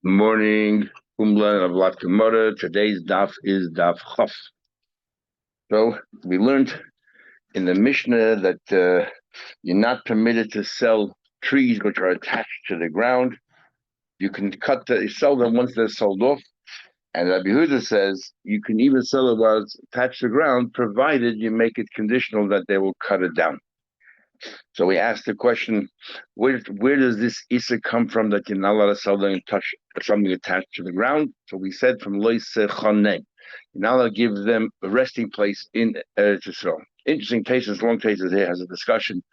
Morning, Kumla of Lat Gemara. Today's daf is daf Chaf. So we learned in the Mishnah that you're not permitted to sell trees which are attached to the ground. You can sell them once they're sold off. And Rabbi Yehuda says you can even sell it while it's attached to the ground, provided you make it conditional that they will cut it down. So we asked the question, where does this Issa come from that you're not allowed to sell them and touch something attached to the ground? So we said from Loise Chanen. You're not allowed to give them a resting place in Eretz Yisrael. Interesting cases, long cases here has a discussion.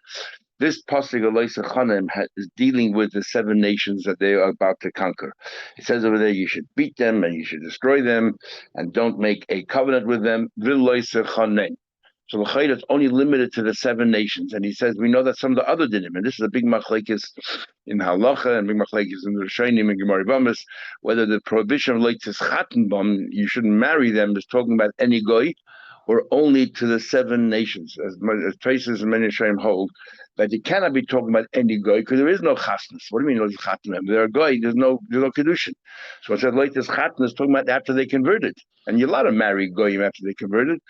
This pasuk of Loise Chanem is dealing with the 7 nations that they are about to conquer. It says over there you should beat them and you should destroy them and don't make a covenant with them. Loise Chanen. So the is only limited to the 7 nations, and he says we know that some of the other dinim, and this is a big machlekes in halacha and big machlekes in the Rishonim and Gemara Bamas, whether the prohibition of leitzes chatenbam, you shouldn't marry them, is talking about any goy, or only to the 7 nations, as traces and many Rishonim hold that you cannot be talking about any goy because there is no chasnas. What do you mean no chatnam? There are goy, there's no kedushin. So it said leitzes chatan is talking about after they converted, and you're allowed to marry goyim after they converted.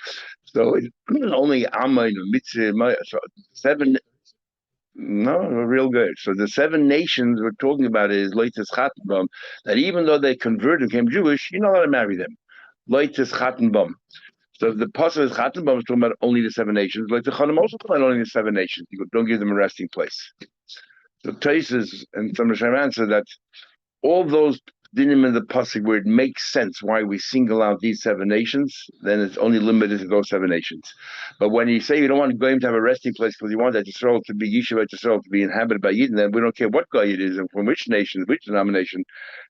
So it's only Amma, Mitzvah, so 7, no, real good. So the 7 nations we're talking about is Leites Chatenbaum, that even though they converted and became Jewish, you're not allowed to marry them. Leites Chatenbaum. So the Pasuk is Chatenbaum is talking about only the 7 nations. Leites Chanem also talking about only the 7 nations. You don't give them a resting place. So Taisus and some Hashem answer that all those dinim in the pasuk where it makes sense why we single out these 7 nations, then it's only limited to those 7 nations. But when you say you don't want Goyim to have a resting place because you want that Yisrael to be Yishuv Yisrael to be inhabited by Yidden, then we don't care what Goy it is and from which nation, which denomination,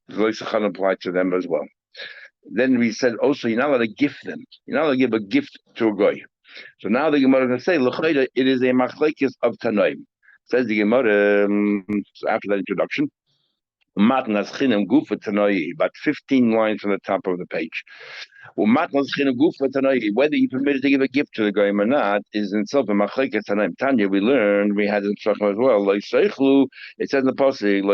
the Loisachan apply to them as well. Then we said also you're not allowed to gift them. You're not allowed to give a gift to a Goy. So now the Gemara is going to say L'chayda, it is a machlekes of Tanoim. Says the Gemara after that introduction. About 15 lines from the top of the page. Whether you're permitted to give a gift to the goyim or not is in itself a machlekes tanaim. Tanya, we learned, we had in Shachar as well. It says in the pasuk,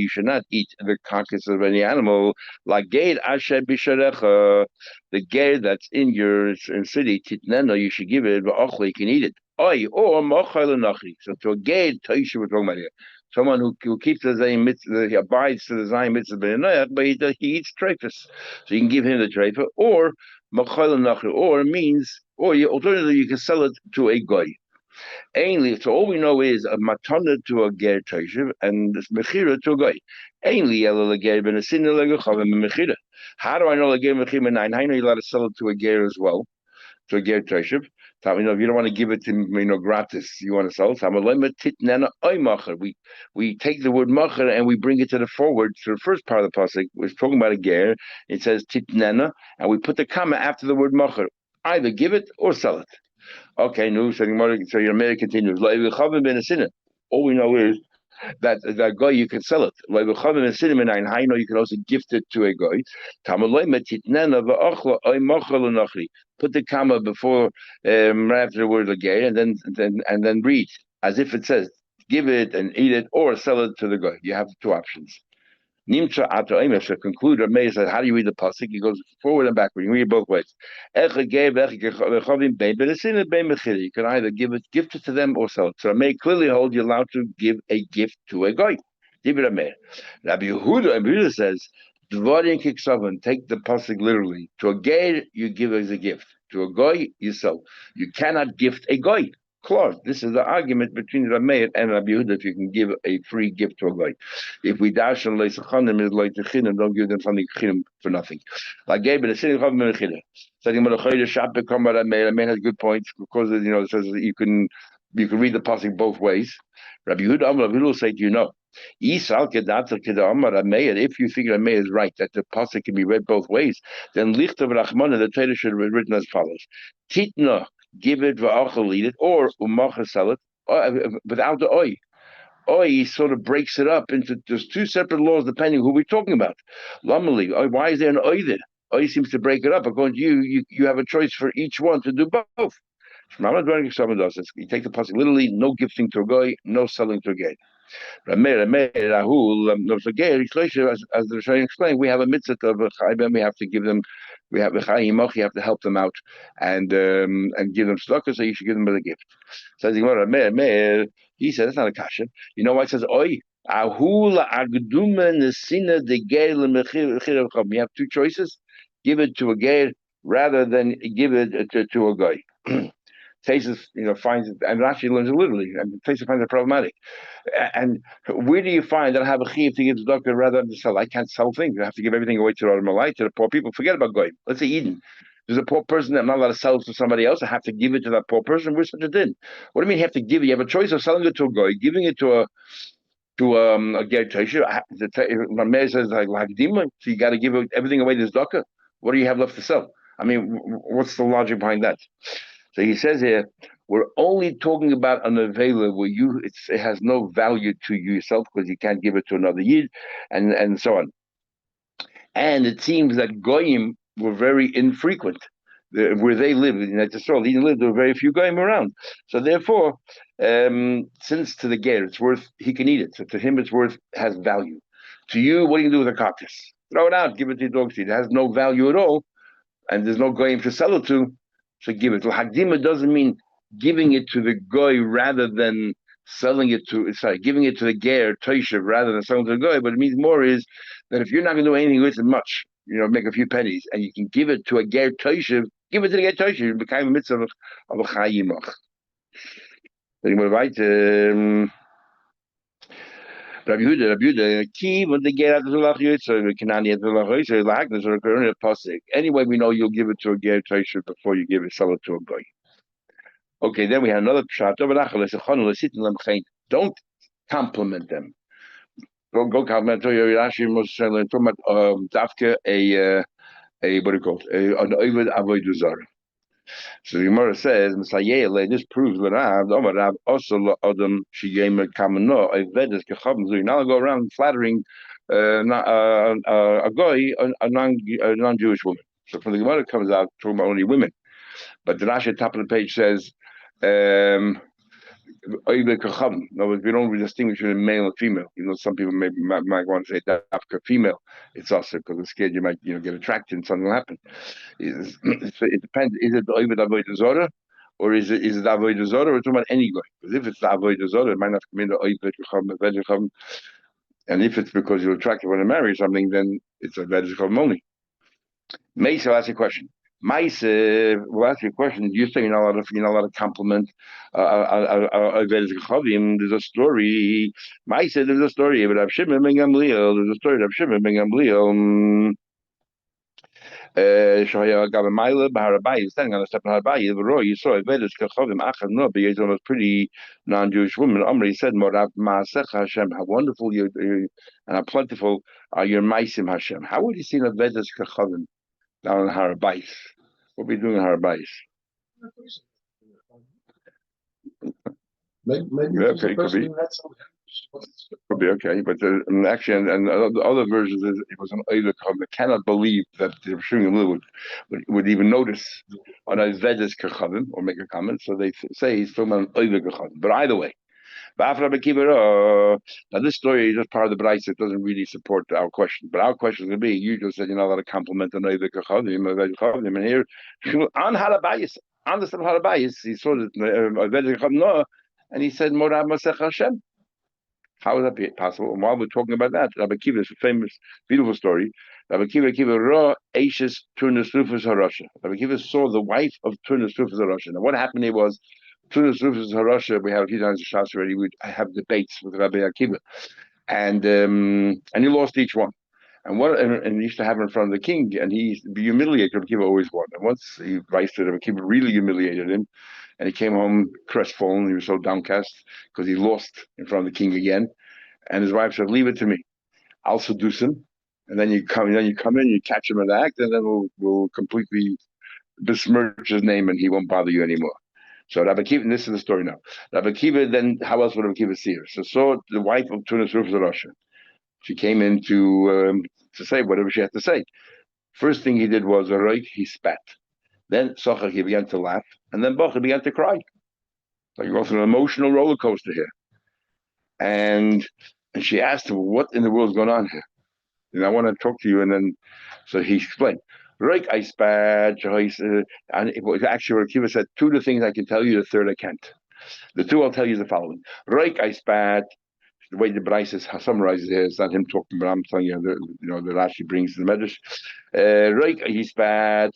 you should not eat the carcass of any animal. Like gate asher bisharecha, the gate that's in your city, titneno, you should give it. You can eat it. Or so to a gate, Taisha we're talking about here. Someone who keeps the Zayim mitzvah, he abides to the Zayim mitzvah, but he eats treifus. So you can give him the treifa, or machal nachri, or means, or alternatively you can sell it to a goy. Ainly, so all we know is a matana to a ger treishiv and mechira to a goy. Ainly yellow ger ben a sinner legachavim mechira. How do I know the ger mechira nine? How do you allowed to sell it to a ger as well? To a ger treishiv. If you don't want to give it to gratis, you want to sell it. We take the word macher and we bring it to the forward to the first part of the pasuk. We're talking about a ger. It says titnena, and we put the comma after the word macher. Either give it or sell it. Okay, no. So your Mary continues. All we know is that guy you can sell it. You can also gift it to a guy. Put the comma before right after the word gay, and then read as if it says give it and eat it or sell it to the guy. You have 2 options. Nimcha Atoim to conclude Ramey says, how do you read the pasuk? He goes forward and backward. You read it both ways. You can either gift it to them or sell it. So Ramey clearly holds you're allowed to give a gift to a guy. Rabbi Yehuda says, take the pasuk literally. To a ger, you give as a gift. To a goy, you sell. You cannot gift a goy. Clause. This is the argument between Rameir and Rabbi Yehuda if you can give a free gift to a goy. If we dash on leisachanim is like the chinim, don't give them something chinim for nothing. Like gave it a sin chav menachida. Saying about a chodesh Shabbat come by Rameir. Rameir has good points because it says that you can read the pasuk both ways. Rabbi Yehuda will say to you no. If you figure Rameir is right that the pasuk can be read both ways, then lichtav rachmana the Torah should have been written as follows: Titna. Give it, va'achal eat it, or umacha sell it without the oi. Oi sort of breaks it up into there's 2 separate laws depending who we're talking about. Lamali, why is there an oi there? Oi seems to break it up. According to you have a choice for each one to do both. You take the pasuk literally, no gifting to a guy, no selling to a guy. So as the Rishonim explained, we have a mitzvah of a chaybem. We have to give them, we have a chayimach. You have to help them out and give them tzedakah. So you should give them a gift. So he says that's not a kasha. You know why it says oi? Ahula agduma nesina de geir lemechir. You have two choices: give it to a geir rather than give it to a guy. Taisus, finds it, and Rashi learns it literally, and Taisus finds it problematic. And where do you find that I have a chiv to give to doctor rather than to sell? I can't sell things. I have to give everything away to the Malay, to the poor people. Forget about goyim. Let's say Eden. There's a poor person that I'm not allowed to sell to somebody else. I have to give it to that poor person. Where's such a din? What do you mean you have to give it? You have a choice of selling it to a guy, giving it to a ger teisha. My mayor says like lagdima, so you got to give everything away to this doctor. What do you have left to sell? I mean, what's the logic behind that? So he says here, we're only talking about an avela where it has no value to you yourself because you can't give it to another yid, and so on. And it seems that goyim were very infrequent. Where they lived in Israel, there were very few goyim around. So therefore, since to the ger it's worth, he can eat it. So to him, has value. To you, what do you do with a carcass? Throw it out, give it to your dog. It has no value at all, and there's no goyim to sell it to. So give it. Hagdima doesn't mean giving it to the goy rather than selling it to, giving it to the ger, toishev, rather than selling it to the goy. But it means more is that if you're not going to do anything with it much, make a few pennies, and you can give it to a ger toishev, give it to the ger toishev, it becomes a mitzvah of a chayimach. Then you write, Rabbi Yehuda, key when the ger at the zulach yitzah, Kanani at the zulach yitzah, lagnas or a pasik. Anyway, we know you'll give it to a ger toishev before you sell it to a goy. Okay, then we have another pshat. Don't compliment them. Go compliment. Rashi was talking about dafke a what do you call it? An Avodah Zarah. So the Gemara says, this proves what Rav also Adam Shigema Kamano Vedas Kechavim. So you now go around flattering a guy, a non-Jewish woman. So from the Gemara comes out talking about only women. But the Rashi at the top of the page says, no, we don't distinguish between male and female. Some people might want to say that after female, it's also because they're scared you might get attracted and something will happen. It depends. Is it the Avodah Zarah, or is it Avodah Zarah, or we're talking about any guy? Because if it's the Avodah Zarah, it might not come in the Kechavim, and if it's because you're attracted when you marry something, then it's a Kechavim only. Mesa, ask a question. Mice, we'll ask you a question. You're saying you're not allowed to compliment there's a story. Mice, there's a story but Rav Shimon ben Gamliel. There's a story of Rav Shimon ben Gamliel. Standing on the step of Harabai, you saw Vedas Kechavim Achad no, but he's a pretty non-Jewish woman. Omri said, "Morav Maasech Hashem, how wonderful you and how plentiful are your Maisim Hashem." How would you see the Vedas Kechavim down in Harabai? What are we doing in Harabai? Maybe okay, could be okay, but actually, and the other versions, it was an Eidah. I cannot believe that the Rishon would even notice on a Vedas Kechavim or make a comment. So they say he's talking about an Eidah Kechavim. But either way, now this story is just part of the Braisa. It doesn't really support our question. But our question is going to be: you just said you're not allowed to compliment an Eidah Kechavim, and here on Harabayis, on the Harabayis, he saw that Vedas Kechavim, and he said Morav Masech Hashem. How is that possible? And while we're talking about that, Rabbi Kiva is a famous, beautiful story. Rabbi Kiva Ra Ashes Tunas Rufus Harasha. Rabbi Kiva saw the wife of Tunas Rufus Harasha. Now, what happened here was Tunas Rufus Harasha. We have a few times in Shas already. We have debates with Rabbi Akiva, and he lost each one. And he used to have in front of the king, and he used to be humiliated. Rabbi Kiva always won. And once he writes to Rabbi Kiva, really humiliated him. And he came home crestfallen. He was so downcast because he lost in front of the king again. And his wife said, "Leave it to me. I'll seduce him, and then you come in, you catch him in the act, and then we'll completely besmirch his name, and he won't bother you anymore." So Rabbi Kiva, and this is the story now. Rabbi Kiva, then how else would Rabbi Kiva see her? So saw the wife of Tunas Rufus Rasha. She came in to say whatever she had to say. First thing he did was he spat. Then Sochach, he began to laugh, and then Boch, he began to cry. So you go through an emotional roller coaster here. and she asked him, "What in the world is going on here? And I want to talk to you." And then, so he explained. Right, I spat, and it was actually what Kiva said. Two of the things I can tell you, the third I can't. The two I'll tell you is the following. Right, I spat. The way the Bryce summarizes it, it's not him talking, but I'm telling you, that Rashi brings to the Medrash. Right, he spat.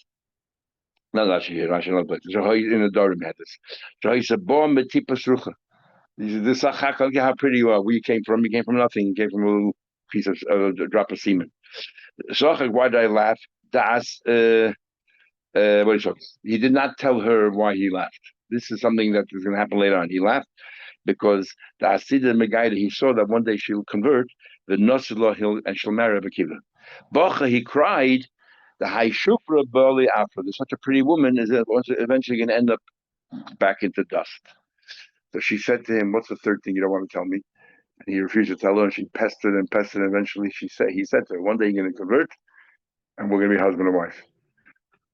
Not Rashi here, Rashi not like this. So in the Dorim had this. So he said, "Born betipas rucha." He said, "This achak, look at how pretty you are. Where you came from? You came from nothing. You came from a little piece of a drop of semen." So why did I laugh? Das. What is it? He did not tell her why he laughed. This is something that is going to happen later on. He laughed because the Asida Megaida, he saw that one day she'll convert, the Nosilo, and she'll marry Rebbe Kiva. Bacha, he cried, the Haishupra Bali Afra. There's such a pretty woman, is eventually going to end up back into dust. So she said to him, "What's the third thing you don't want to tell me?" And he refused to tell her, and she pestered and pestered. And eventually, he said to her, "One day you're going to convert, and we're going to be husband and wife."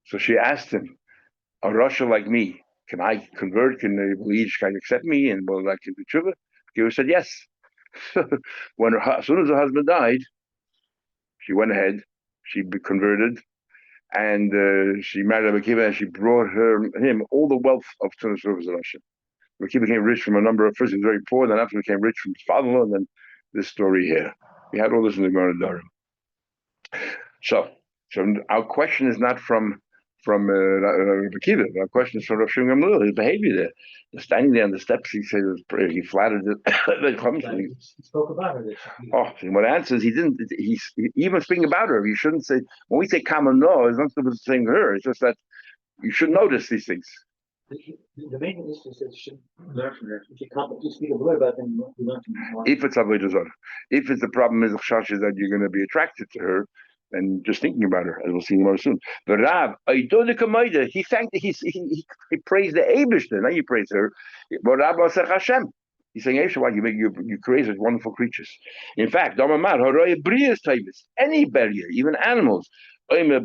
So she asked him, "A Russia like me, can I convert? Will Yiddishkeit accept me? And will I do tshuva?" He said yes. As soon as her husband died, she went ahead, she converted, and she married Rebbe Kiva, and she brought him all the wealth of Tunis Rivers Russia. Rebbe Kiva became rich from a number of, first he was very poor, then after he became rich from his father-in-law, and then this story here. We had all this in the Gemara Dorim. So our question is not from Rebbe Kiva. Our question is from Rav Shimon Gamliel. His behavior there, standing there on the steps, he said he flattered it. He spoke about her. Oh, what answers he didn't. He's even speaking about her. You shouldn't say when we say common law. It's not supposed to saying her. It's just that you should notice these things. The main issue is that you should learn from her. If you can't speak a word about them, you learn from her. If it's Avodah Zarah, if it's the problem is that you're going to be attracted to her, and just thinking about her, as we'll see more soon. The Rav, he thanked, he praised the Eibishter, now you praise her. But Rav Asach Hashem. He's saying, why you create such wonderful creatures. In fact, any barrier, even animals. Any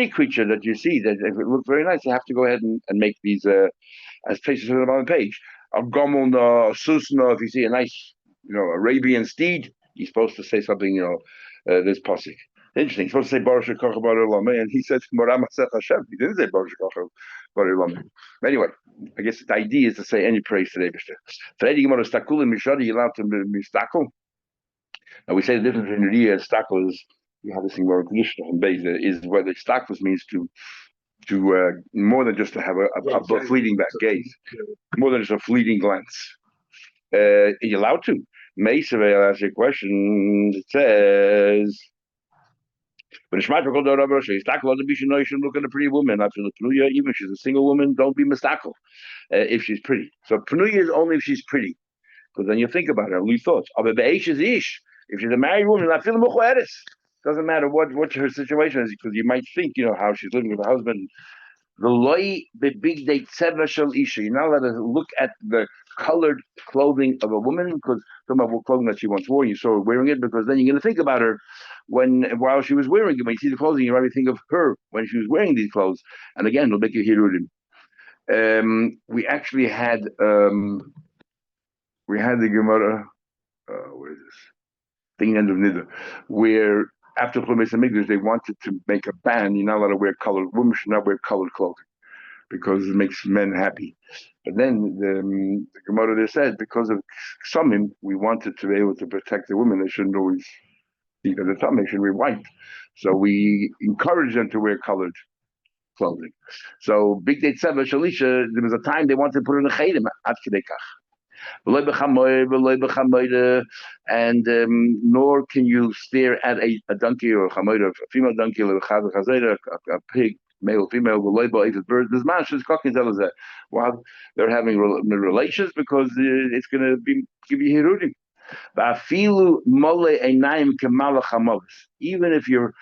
creature that you see that if it looks very nice, you have to go ahead and make these as places on the page. A gomel, susna, if you see a nice, Arabian steed, he's supposed to say something, this posik. Interesting. He's supposed to say Baruch Shekocha Bar Olameh, and he said Moram Asech Hashem. He didn't say Baruch Shekocha Bar Olameh. Anyway, I guess the idea is to say any praise to the Eibishter. Fredi Gemara Stakul and Mishadi, you allowed to mistakel. Now we say the difference between Riyah and stakel is you have this thing more traditional and base is whether stakel means to more than just to have a fleeting back gaze, more than just a fleeting glance. You're allowed to. Mesa, I'll ask you a question. It says, when Shmat should look at a pretty woman. After the Pnuya, even if she's a single woman, don't be mistakel if she's pretty. So Pnuya is only if she's pretty, because then you think about her. Leave thoughts. If she's a married woman, I feel the doesn't matter what her situation is, because you might think, how she's living with her husband. The big date isha. You're not allowed to look at the colored clothing of a woman, because talking about what clothing that she once wore, you saw her wearing it, because then you're going to think about her while she was wearing it. When you see the clothing, you already think of her when she was wearing these clothes, and again, it'll make you hirudim. We actually had the Gemara. Where is this? The end of Niddah, where after Chumash Hamikdash they wanted to make a ban. You're not allowed to wear colored. Women should not wear colored clothing because it makes men happy. But then the Gemara there said, because of Samim, we wanted to be able to protect the women. They shouldn't always think of the time. They should wear white. So we encourage them to wear colored clothing. So Big Day Tzeva Shalisha, there was a time they wanted to put in a chedim at Kedekach. And nor can you stare at a donkey or a chamoida, a female donkey or a pig, male or female, birds. There's mashas cooking that while they're having relations, because it's going to give you hirudim. Even if you're,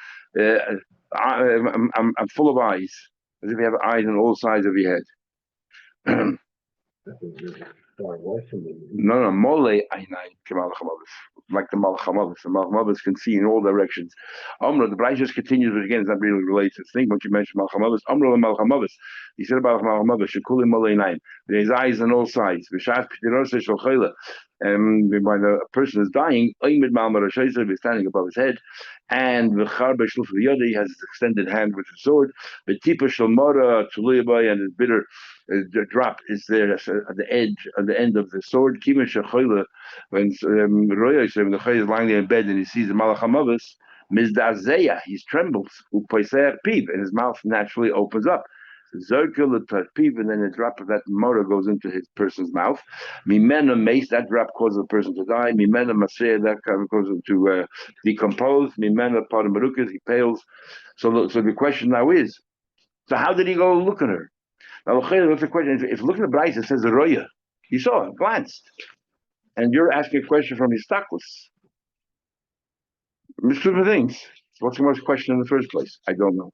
I'm full of eyes, as if you have eyes on all sides of your head. far away from him. No, mole einai kemalachamavis, like the malachamavis. The malachamavis can see in all directions. Amra, the Braisa just continues, but again, it's not really related to this thing. Once you mention malachamavis, Amra malachamavis, he said about malachamavis, shekulim mole einai. There's eyes on all sides. V'shas p'tirosei shel chayla. And when a person is dying, oimid malmar ha'sheisa, he's standing above his head, and v'char b'shluf v'yoda, he has his extended hand with his sword. V'tipa shel mora tuluyabai, and his bitter the drop is there at the edge, at the end of the sword. When Roya the Choy is lying there in bed and he sees the Malach HaMavis, Mizdazeya, he trembles, Piv, and his mouth naturally opens up. Zerkel Piv, and then a drop of that motor goes into his person's mouth. Mimena mace, that drop causes the person to die. Mimena Masea, that causes him to decompose. Mimena Padamarukas, he pales. So the question now is, so how did he go look at her? Now, what's the question? If looking at the Bryce, it says the Roya. He saw it, glanced. And you're asking a question from his stockless. Two things. What's the most question in the first place? I don't know.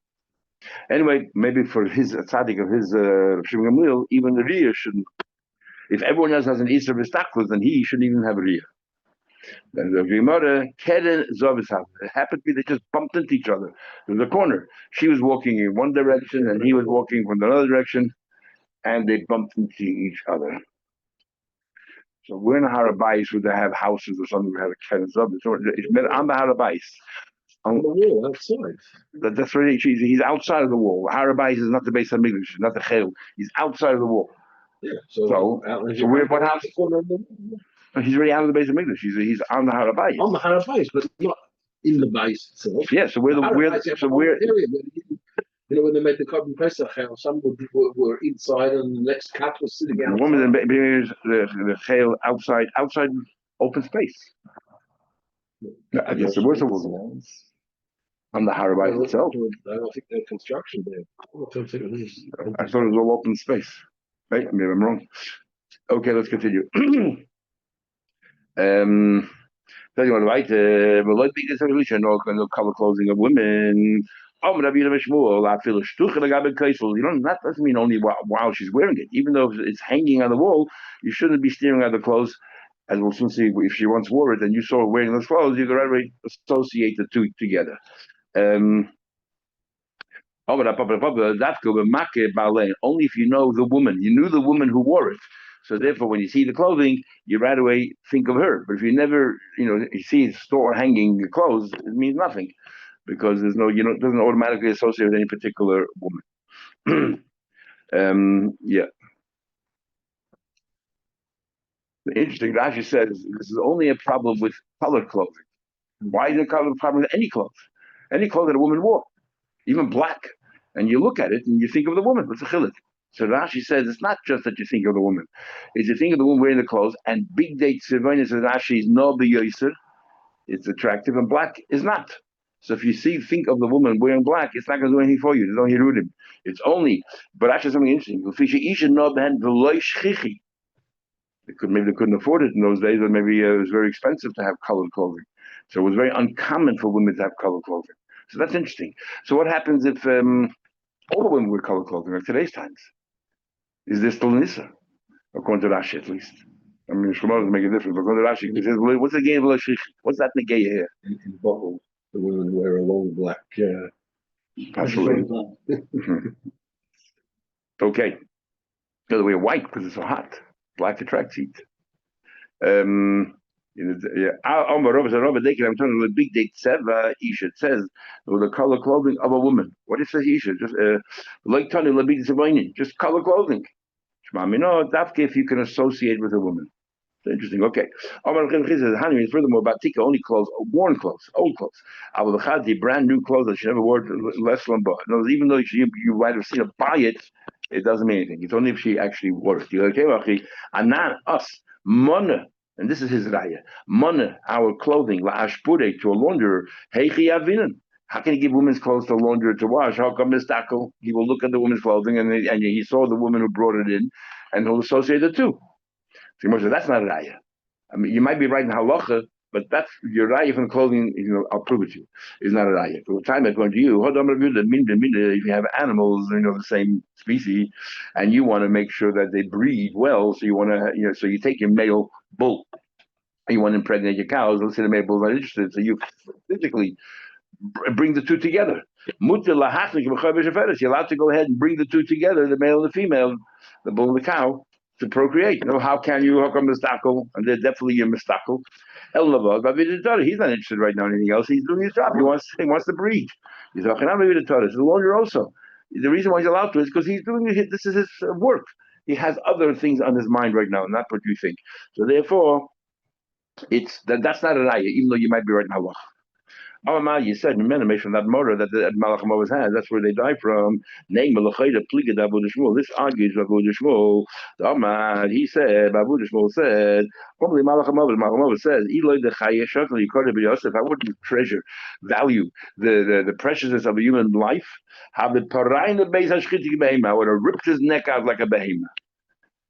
Anyway, maybe for his tzaddik of his Shimon Gamliel, even the Riyah shouldn't. If everyone else has an Easter of stockless, then he shouldn't even have a Riyah. Then the Gemara, Keren Zovishav. It happened to be they just bumped into each other. There was a corner. She was walking in one direction and he was walking from another direction, and they bumped into each other. So we're in a Harabais where they have houses or something. We have a Keren Zovis. It's been on the Harabais. On the wall outside. That's really cheesy. He's outside of the wall. Harabais is not the base of English, not the Chel. He's outside of the wall. Yeah. So what happens? He's already out of the base of English. He's on the Harabais. On the Harabais, but not in the base itself. Yeah. So we're when they made the Korban Pesach, some were inside, and the next cat was sitting outside. The woman the Chel outside open space. I guess there was a woman on the Harabais itself. I don't think there's construction there. I thought it was all open space. Right? Maybe I'm wrong. Okay, let's continue. Tell you what, right? Well, be this evolution, no color clothing of women. You know, that doesn't mean only while she's wearing it. Even though it's hanging on the wall, you shouldn't be staring at the clothes. As we'll soon see, if she once wore it and you saw her wearing those clothes, you could already associate the two together. Only if you know the woman. You knew the woman who wore it. So therefore, when you see the clothing, you right away think of her. But if you never, you see a store hanging the clothes, it means nothing, because there's no, it doesn't automatically associate with any particular woman. Yeah. The interesting, Rashi says this is only a problem with colored clothing. Why is it a problem with any clothes? Any clothes that a woman wore, even black, and you look at it and you think of the woman. What's the chiluk? So Rashi says it's not just that you think of the woman; it's you think of the woman wearing the clothes. And big date Tzivayna says Rashi is no b'yoser, it's attractive, and black is not. So if you think of the woman wearing black, it's not going to do anything for you. There's no hirudim. It's only. But actually, something interesting. Maybe they couldn't afford it in those days, or maybe it was very expensive to have colored clothing. So it was very uncommon for women to have colored clothing. So that's interesting. So what happens if all the women wear colored clothing like today's times? Is there still Nisa? According to Rashi, at least. I mean, Shlomo doesn't make a difference. According to Rashi, he says, what's the game of Lashich? What's that negay here? In bottle, the women wear a long black. Absolutely. Okay. The other way, white because it's so hot. Black attracts heat. I'm telling you, the big date Seva Isha says with the color clothing of a woman. What is it, Isha? Just like Tony Labid Savainin, just color clothing. If you can associate with a woman. Interesting. Okay. Furthermore, about Tika, only clothes, worn clothes, old clothes. The brand new clothes that she never wore, less than bought. Even though you might have seen her buy it, it doesn't mean anything. It's only if she actually wore it. And not us, mana, and this is his raya, mana, our clothing, la ashpure, to a launderer, heichi avinan. How can he give women's clothes to a launderer to wash? How come Mistako? He will look at the woman's clothing and he saw the woman who brought it in, and he'll associate the two. So that's not a raya. I mean, you might be right in halacha, But that's your raya from clothing. I'll prove it to you. Is not a raya. For the time according to you, if you have animals, the same species, and you want to make sure that they breed well, so you want to, so you take your male bull. You want to impregnate your cows. Let's say the male bull's not interested, so you physically bring the two together. You're allowed to go ahead and bring the two together, the male and the female, the bull and the cow, to procreate. How can you hook a mistakel? And they're definitely a mistakel. He's not interested right now in anything else. He's doing his job. He wants to breed. He's talking about maybe the Torah. The lawyer also. The reason why he's allowed to is because he's doing this is his work. He has other things on his mind right now, not what you think. So therefore, that's not a raya, even though you might be right in halach. You said made from that motor that the Malachim always has. That's where they die from. This argues Avodah Shmuel. He said, Avodah Shmuel said, probably Malachim says, if I wouldn't value the preciousness of a human life, I would have ripped his neck out like a behemoth.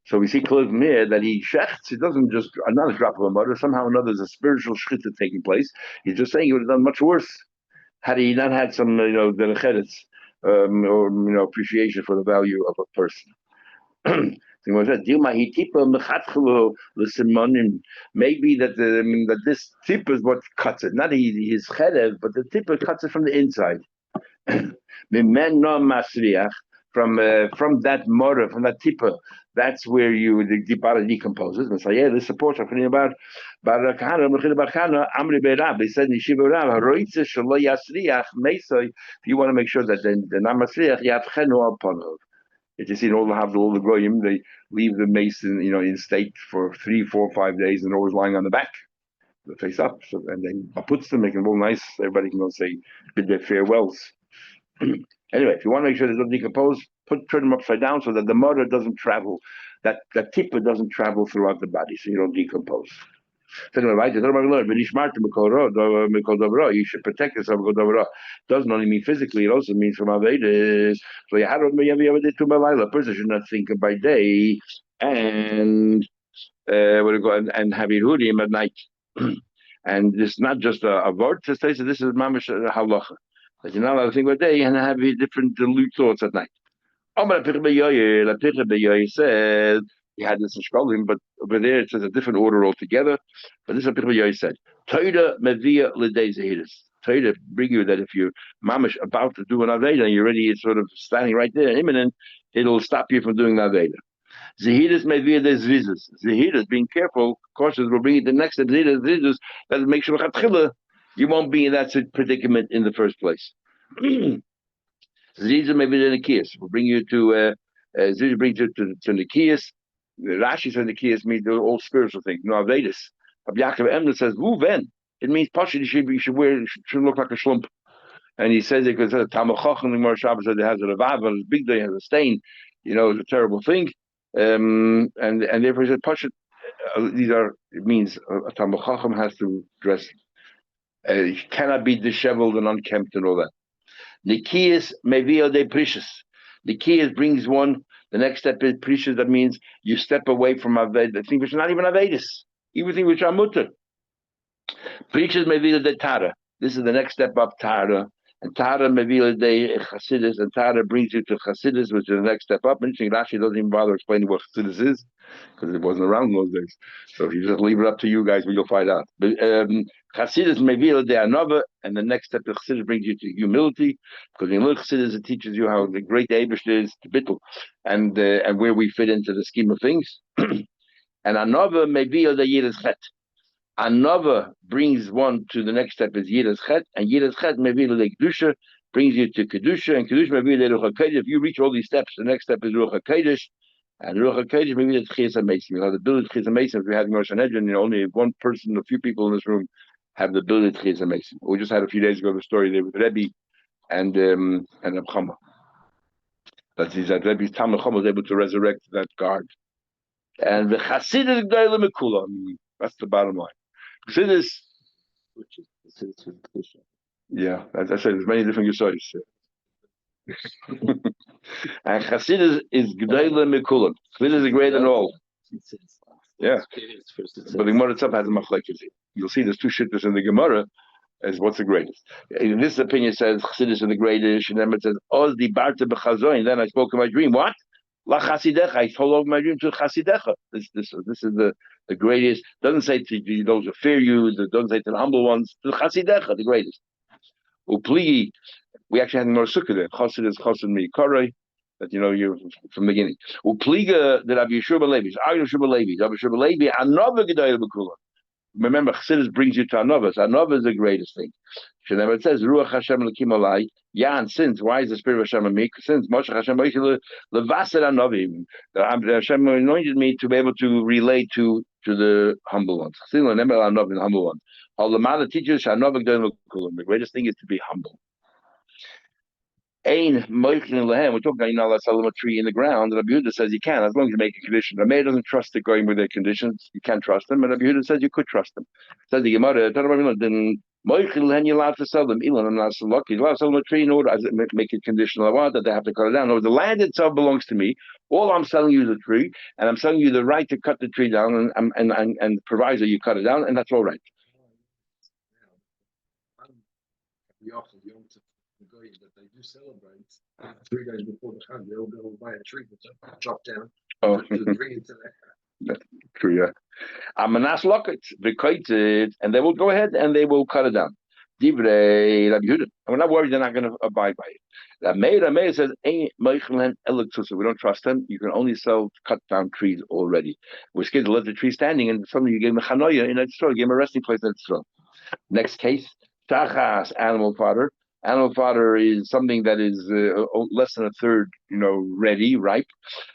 So we see close from here that he shechts. He doesn't just another drop of a murder. Somehow or another, there's a spiritual shchita taking place. He's just saying he would have done much worse had he not had some, derecheres, or appreciation for the value of a person. Maybe that this tip is what cuts it, not his cherev, but the tip cuts it from the inside. From that motor, from that tipper, that's where the dipara decomposes. And say, this supports talking about Amri Beirab. They said in Yeshiva Rav, if you want to make sure that the Namasriach, you have Chenu Alpanov. If you see all the goyim, they leave the mace in state for 3, 4, 5 days and always lying on the back, the face up. So, and then puts them, make them all nice. Everybody can go say bid their farewells. Anyway, if you want to make sure they don't decompose, turn them upside down so that the motor doesn't travel, that tipper doesn't travel throughout the body, so you don't decompose. You should protect yourself. Doesn't only mean physically, it also means from Avedas. So a person should not think by day and and have Yehudim at night. And it's not just a word to say, so this is mamish halacha. That you're not allowed to think by day and have different dilute thoughts at night. Said he had this in Shkolim, but over there it says a different order altogether. But this is what Yoy said. Toida mevia l'dei zehidus. Toida bring you that if you're mamish about to do an aveda and you're already sort of standing right there, imminent, it'll stop you from doing the aveda. Zehidus mevia des zvizus. Zehidus, being careful, cautious, will bring you the next step. Zehidus, that makes sure you won't be in that predicament in the first place. Zehidus maybe the Nikias will bring you to Zehidus brings you to Nikias. Rashi says Nikias means all spiritual things. No Avedis. Rabbi Yaakov Emner says Vuven. It means Pashut. You should look like a slump. And he says it because Talmud Chacham the Gemara Shabbos said it has a revav on his big day, has a stain. It's a terrible thing. And therefore he said Pashut. It means a Talmud Chacham has to dress. He cannot be disheveled and unkempt and all that. Nikias mevio de precious. Nikias brings one. The next step is precious. That means you step away from the thing which is not even avedis, even things which are mutter. Precious mevio de tara. This is the next step up tara. And tara mevio de chasidus. And tara brings you to chasidus, which is the next step up. Interesting. Rashi doesn't even bother explaining what chasidus is because it wasn't around in those days. So if you just leave it up to you guys, you'll find out. But Chassidus mevila de anova, and the next step of Chassidus brings you to humility, because in little Chassidus it teaches you how the great Eibush is to bittul, and where we fit into the scheme of things. And anova mevila de yiras chet. Anova brings one to the next step is yiras chet, and yiras chet mevila de kedusha brings you to kedusha, and kedusha mevila de ruach hakodesh. If you reach all these steps, the next step is ruach hakodesh. And Ruach HaKodesh, maybe it's Chiyas HaMesim. You'll have the ability to Chiyas HaMesim if we had Rosh Hashanah, only one person, a few people in this room have the ability to Chiyas HaMesim. We just had a few days ago the story there with Rebbe and Reb Chama. That is that Rebbe's Talmud Chama was able to resurrect that guard. And the Chassidus G'dayla Mekula. That's the bottom line. Chassidus, which is yeah, as I said, there's many different Yisayis. And Chassidus is G'dayla Mekulam. Chassidus is greater than all. Yeah. But the Gemara itself has a machlekes here. you'll see there's two shittas in the Gemara as what's the greatest. In this opinion says Chassidus is the greatest, and then it says Oz di Barta b'chazoin. Then I spoke in my dream. What? La Chasidecha. I told over my dream to Chasidecha. This is the greatest. Doesn't say to those who fear you. It doesn't say to the humble ones. To Chasidecha, the greatest. Upligi. We actually had more sukkah there. Chassid is Chassid Mikarei. That you're from the beginning. Upliga that Rabbi Yeshua Levi. Rabbi Yeshua Levi. Another gedayel b'kulam. Remember, Chassidus brings you to Anova. Anova is the greatest thing. It says, Ruach Hashem L'kim Olai. Yeah, and since, why is the Spirit of Hashem on me? Since Moshe Hashem Levaser Anovim. Hashem anointed me to be able to relate to the humble ones. Chassidus remember Anovim, the humble ones. All the Mala teaches, the greatest thing is to be humble. We're talking about you're not allowed to sell them a tree in the ground. Rabbi Yehuda says you can, as long as you make a condition. The mayor doesn't trust it going with their conditions. You can't trust them. And Rabbi Yehuda says you could trust them. Says the Gemara, then you're allowed to sell them. I'm not so lucky. You're allowed to sell them a tree in order to make it conditional. I want that they have to cut it down. No, the land itself belongs to me. All I'm selling you is a tree, and I'm selling you the right to cut the tree down, and proviso you cut it down, and that's all right. That they do celebrate 3 days before the Chag, they'll go buy a tree that's chopped down. Oh, to bring it to that's true, yeah. Amanas locket, and they will go ahead and they will cut it down. Divrei Rabbi Yehuda. We're not worried they're not going to abide by it. Rameir says, we don't trust them. You can only sell cut down trees already. We're scared to let the tree standing, and suddenly you gave him a chanoya in that store, you gave him a resting place in that store. Next case, tachas, animal fodder. Animal fodder is something that is less than a third, ready, ripe.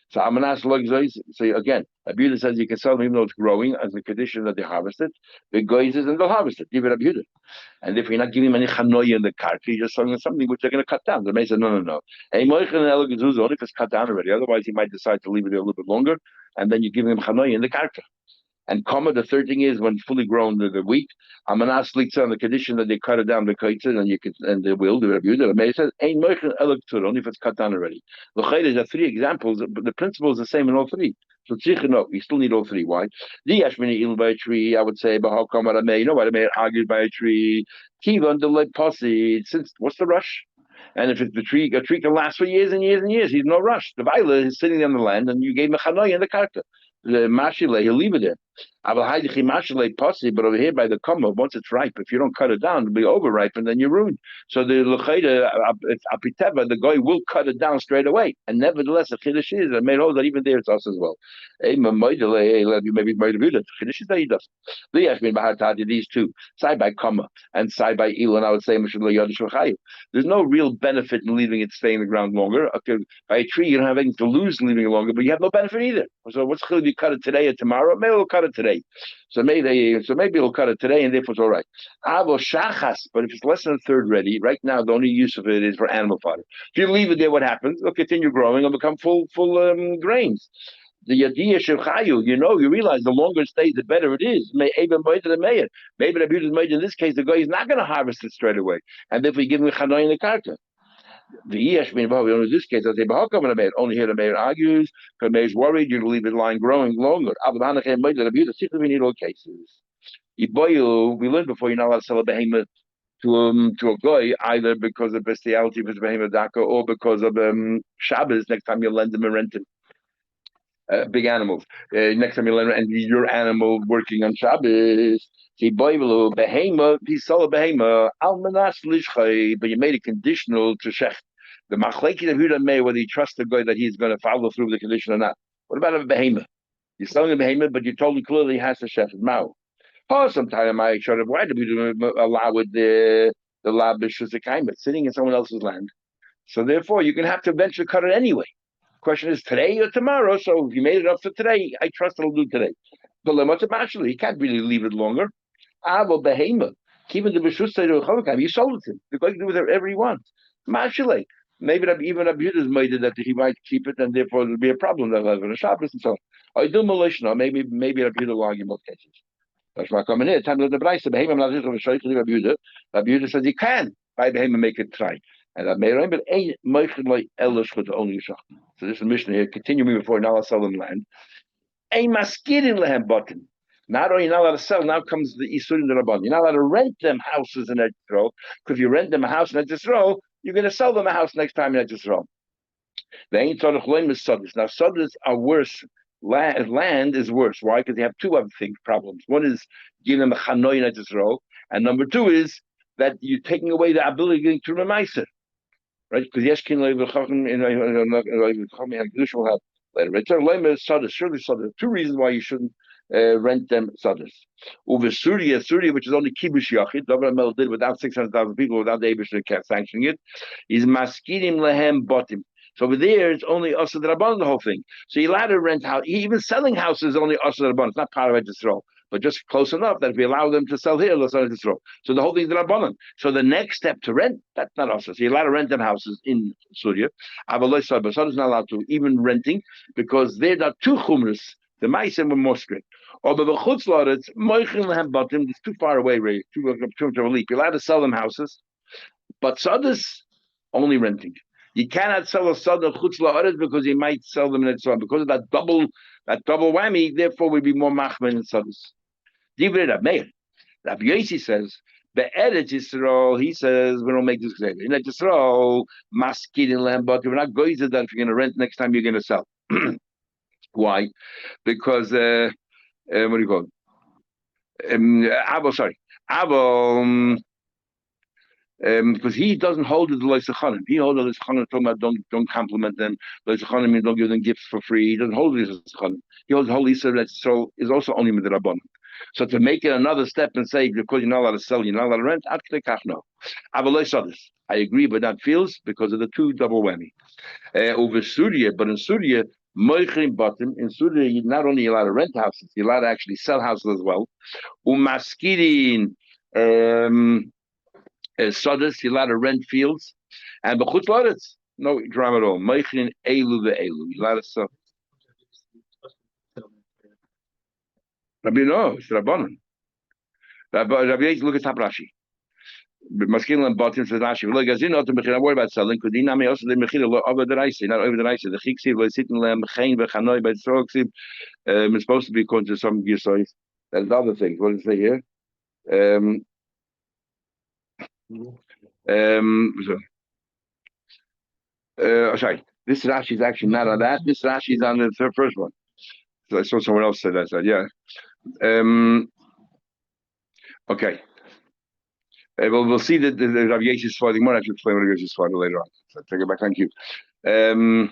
So Amanas Logzois. So again, Abuda says you can sell them even though it's growing as a condition that they harvest it. The goizes and they'll harvest it. Give it Abuda. And if you're not giving them any chanoya in the cart, you're just selling them something which they're going to cut down. The May says no. Only if it's cut down already. Otherwise, he might decide to leave it there a little bit longer, and then you're giving him chanoya in the cart. And comma, the third thing is when fully grown the wheat, Amanas Liksa on the condition that they cut it down the kaitzah, and they will do Rabbi Yehuda. It says ain't moichin elek only if it's cut down already. L'chayr are 3 examples, but the principle is the same in all 3. So you still need all 3. Why? The Yashmini il by a tree, I would say, but how come I may? Why the mayor argued by a tree? Kiva under like posse. Since what's the rush? And if it's a tree can last for years and years and years. He's no rush. The viola is sitting on the land, and you gave him a chanoy in the karka. The mashile, he'll leave it there. But over here by the comma, once it's ripe, if you don't cut it down, it'll be overripe and then you're ruined. So the l'chayda, it's apiteva, the guy will cut it down straight away. And nevertheless, the chiddush is, I made hold that even there it's us as well. Maybe might have viewed it. Chiddush is that he does. These two, side by comma and side by ilan, I would say, there's no real benefit in leaving it stay in the ground longer. Okay, by a tree, you don't have anything to lose leaving it longer, but you have no benefit either. So what's the you cut it today or tomorrow? Maybe we'll cut it today. So maybe we'll cut it today, and therefore it's all right. But if it's less than a third ready, right now the only use of it is for animal fodder. If you leave it there, what happens? It'll continue growing and become full grains. The yadiyah shevchayu, you realize the longer it stays, the better it is. Maybe the Rebbe made in this case, the guy is not going to harvest it straight away, and therefore you give him a chanoy in the karka. The in this case, I say, only here the mayor argues, because the mayor's worried, you're going to leave it lying growing longer. We need all cases. We learned before you're not allowed to sell a behemoth to a guy, either because of bestiality, if it's behemoth daka, or because of Shabbos, next time you lend him and rent him. Big animals. Next time you lend and your animal working on Shabbos. See, behemoth, he sold a behemoth, almanas lishchay, but you made it conditional to shech. The machleki of Yehuda may whether you trust the guy that he's going to follow through the condition or not. What about a behemoth? You're selling a behemoth, but you told him clearly he has to shech his mouth. Oh, sometime I showed up. Why do we allow with the labishus sitting in someone else's land? So therefore, you're going to have to eventually cut it anyway. Question is today or tomorrow. So if you made it up for today, I trust it'll do today. But he can't really leave it longer. Behemoth. Keeping the b'shus you sold it to him. The guy can do whatever he wants. Mashale. Maybe even Abuda's made it that he might keep it, and therefore there'll be a problem that will have a Shabbos and so on. I do malishna. Maybe Abuda will argue both cases. That's why coming here. Time of the Brayse. Abuda says he can buy behemoth and make it try. And that may but ain't like Elish for the only shach. So this is Mishnah here. Continuing before now, I'll sell them land. A maskirin lehem button. Not only you're not allowed to sell, now comes the Isurim Rabban. You're not allowed to rent them houses in Eretz Yisrael, because if you rent them a house in Eretz Yisrael, you're going to sell them a house next time in Eretz Yisrael. They ain't tzarich loimus sodus. Now sodus are worse. Land is worse. Why? Because they have two other things, problems. One is giving them a chanoy in Eretz Yisrael, and number two is that you're taking away the ability of getting to Remaisa. Right? Because Yeshkin will have later. Return loimus sodus. Surely sodus. Two reasons why you shouldn't rent them sodus. Over Surya, which is only kibush yachid, David Mel did without 600,000 people, without the Eibush sanctioning it, is maskidim lehem botim. So over there, it's only Asad Rabban, the whole thing. So you're allowed to rent house. Even selling houses is only Asad Rabban. It's not part of Eretz Yisrael, but just close enough that if we allow them to sell here, let's Eretz Yisrael. So the whole thing is Rabbanan. So the next step to rent, that's not Asad. So you're allowed to rent them houses in Syria. Avaloi Sabah is not allowed to, even renting, because they're not two chumras. The Maisim were more strict. Or the Chutzlar, it's too far away, really. Too much of a leap. You're allowed to sell them houses, but Sadas, only renting. You cannot sell a Sada Chutz La'aretz because you might sell them in Etzron. Because of that double whammy, therefore we'd be more machman in Sadas. Divrei Rab Meir. Rabbi Yossi says, Be'eretz Yisrael, he says, we don't make this clear. In Eretz Yisrael, maskid in land, but we're not going to that if you're going to rent next time you're going to sell. Why? Because, what do you call it? Because he doesn't hold it the Loisachanim. He holds the Loisachanim talking about don't compliment them. Loisachanim means don't give them gifts for free. He doesn't hold the Loisachanim. He holds the whole Yisrael that so is also only with the Rabban. So to make it another step and say because you're not allowed to sell, you're not allowed to rent, no. I agree, but that feels because of the two double whammy. Over Surya, but in Surya, in Surya, you're not only allowed to rent houses, you're allowed to actually sell houses as well. Umaskirin. Sodus, you're allowed to rent fields, and b'chutz la'aretz, no drama at all. Meichin elu ve'elu, you're allowed to sell. Rabbi, no, it's Rabbanan. Rabbi, look at Rashi. Maskin and Batim says Rashi. Look, Gazin not to mechira. Worry about selling. Could dinami also the mechira over the rice, not over the rice. The chiksiv was sitting lem chain v'chanoi by the soroksiv. It's supposed to be according to some gisois. That's the other thing. What does it say here? Sorry, this Rashi is actually not on that. This Rashi is on the first one. So I saw someone else say that. I said, yeah. Okay. We'll see that the Rabbi Yossi Sfar. The more I should explain what Rabbi Yossi Sfar later on. So take it back. Thank you. And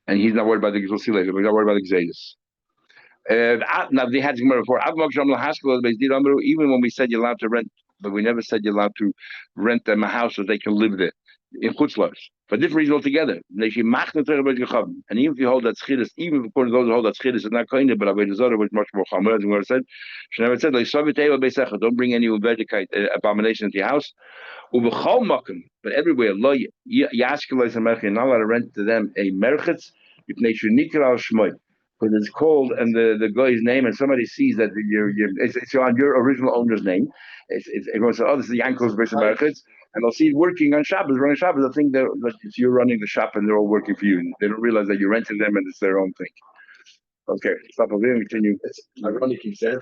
he's not worried about the. We'll see later. But he's not worried about the Xeris. Now they had Gemara before. Even when we said you're allowed to rent, but we never said you're allowed to rent them a house so they can live there in chutzlars for different reasons altogether. And even if you hold that schiris, even according to those who hold that schiris, it's not kind of, but Avodah Zarah was much more chamer. As we said, she never said like don't bring any abomination into your house. But everywhere, you're not allowed to rent to them a merchetz. Because it's called and the guy's name, and somebody sees that it's on your original owner's name. Everyone says, "Oh, this is Yankel's versus Merchitz," and they'll see it working on Shabbos, running Shabbos. They'll think that you're running the shop and they're all working for you. And they don't realize that you're renting them and it's their own thing. Okay, stop over here and continue. It's ironic you said